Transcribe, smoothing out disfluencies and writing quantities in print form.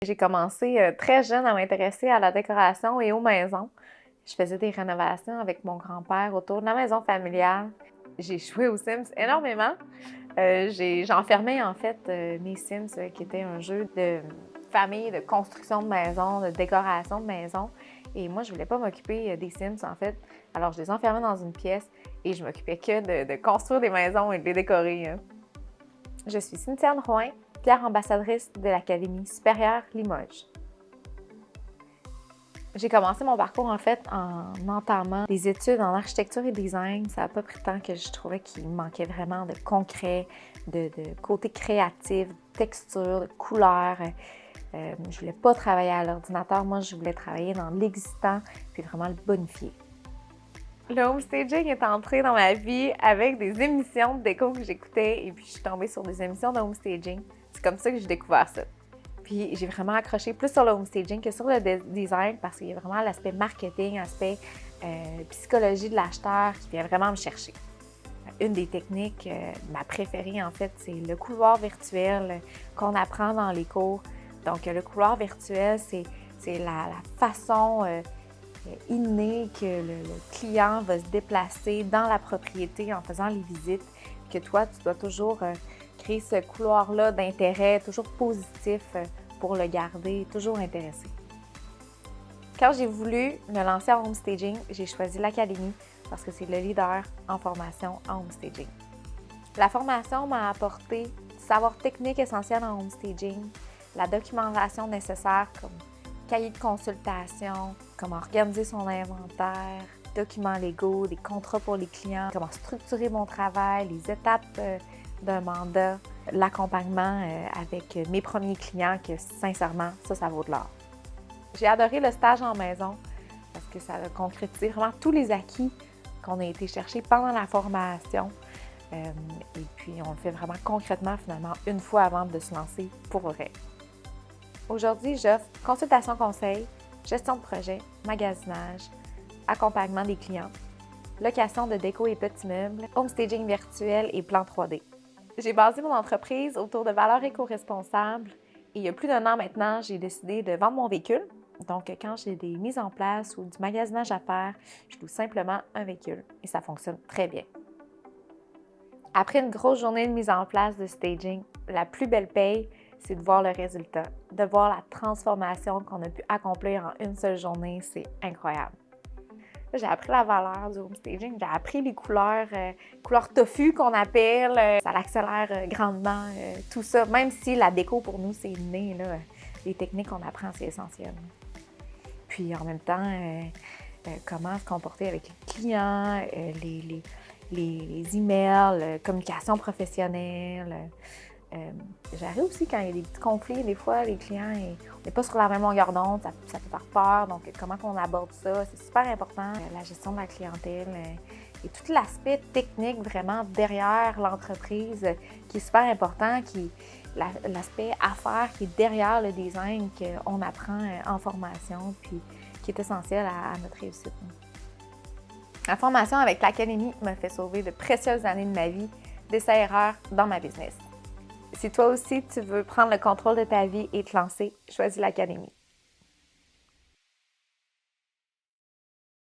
J'ai commencé très jeune à m'intéresser à la décoration et aux maisons. Je faisais des rénovations avec mon grand-père autour de la maison familiale. J'ai joué aux Sims énormément. J'enfermais en fait mes Sims qui était un jeu de famille, de construction de maison, de décoration de maison. Et moi, je voulais pas m'occuper des Sims en fait. Alors, je les enfermais dans une pièce et je m'occupais que de construire des maisons et de les décorer, hein. Je suis Cynthia Drouin, fière ambassadrice de l'Académie supérieure Limoges. J'ai commencé mon parcours en fait en entamant des études en architecture et design. Ça n'a pas pris de temps que je trouvais qu'il manquait vraiment de concret, de côté créatif, de texture, de couleur. Je voulais pas travailler à l'ordinateur, moi je voulais travailler dans l'existant puis vraiment le bonifier. Le homestaging est entré dans ma vie avec des émissions de déco que j'écoutais et puis je suis tombée sur des émissions de homestaging. C'est comme ça que j'ai découvert ça. Puis j'ai vraiment accroché plus sur le homestaging que sur le design parce qu'il y a vraiment l'aspect marketing, l'aspect psychologie de l'acheteur qui vient vraiment me chercher. Une des techniques, ma préférée en fait, c'est le couloir virtuel qu'on apprend dans les cours. Donc le couloir virtuel, c'est la façon innée que le client va se déplacer dans la propriété en faisant les visites, que toi, tu dois toujours créer ce couloir-là d'intérêt, toujours positif pour le garder, toujours intéressé. Quand j'ai voulu me lancer en homestaging, j'ai choisi l'Académie parce que c'est le leader en formation en homestaging. La formation m'a apporté du savoir technique essentiel en homestaging, la documentation nécessaire comme cahier de consultation, comment organiser son inventaire, documents légaux, des contrats pour les clients, comment structurer mon travail, les étapes d'un mandat, l'accompagnement avec mes premiers clients que sincèrement, ça vaut de l'or. J'ai adoré le stage en maison parce que ça a concrétisé vraiment tous les acquis qu'on a été chercher pendant la formation. Et puis, on le fait vraiment concrètement finalement une fois avant de se lancer pour vrai. Aujourd'hui, j'offre consultation conseil, gestion de projet, magasinage, accompagnement des clients, location de déco et petits meubles, homestaging virtuel et plan 3D. J'ai basé mon entreprise autour de valeurs éco-responsables et il y a plus d'1 an maintenant, j'ai décidé de vendre mon véhicule. Donc, quand j'ai des mises en place ou du magasinage à faire, je loue simplement un véhicule et ça fonctionne très bien. Après une grosse journée de mise en place de staging, la plus belle paye, c'est de voir le résultat, de voir la transformation qu'on a pu accomplir en une seule journée, c'est incroyable. J'ai appris la valeur du homestaging, j'ai appris les couleurs tofu qu'on appelle, ça l'accélère grandement, tout ça, même si la déco pour nous c'est inné, là, les techniques qu'on apprend c'est essentiel. Puis en même temps, comment se comporter avec les clients, les emails, communication professionnelle. J'arrive aussi quand il y a des petits conflits, des fois les clients, on n'est pas sur la même longueur d'onde, ça peut faire peur, donc comment on aborde ça, c'est super important. La gestion de la clientèle et tout l'aspect technique vraiment derrière l'entreprise qui est super important, l'aspect affaires qui est derrière le design qu'on apprend en formation puis qui est essentiel à notre réussite. La formation avec l'Académie m'a fait sauver de précieuses années de ma vie, d'essais-erreurs dans ma business. Si toi aussi, tu veux prendre le contrôle de ta vie et te lancer, choisis l'Académie.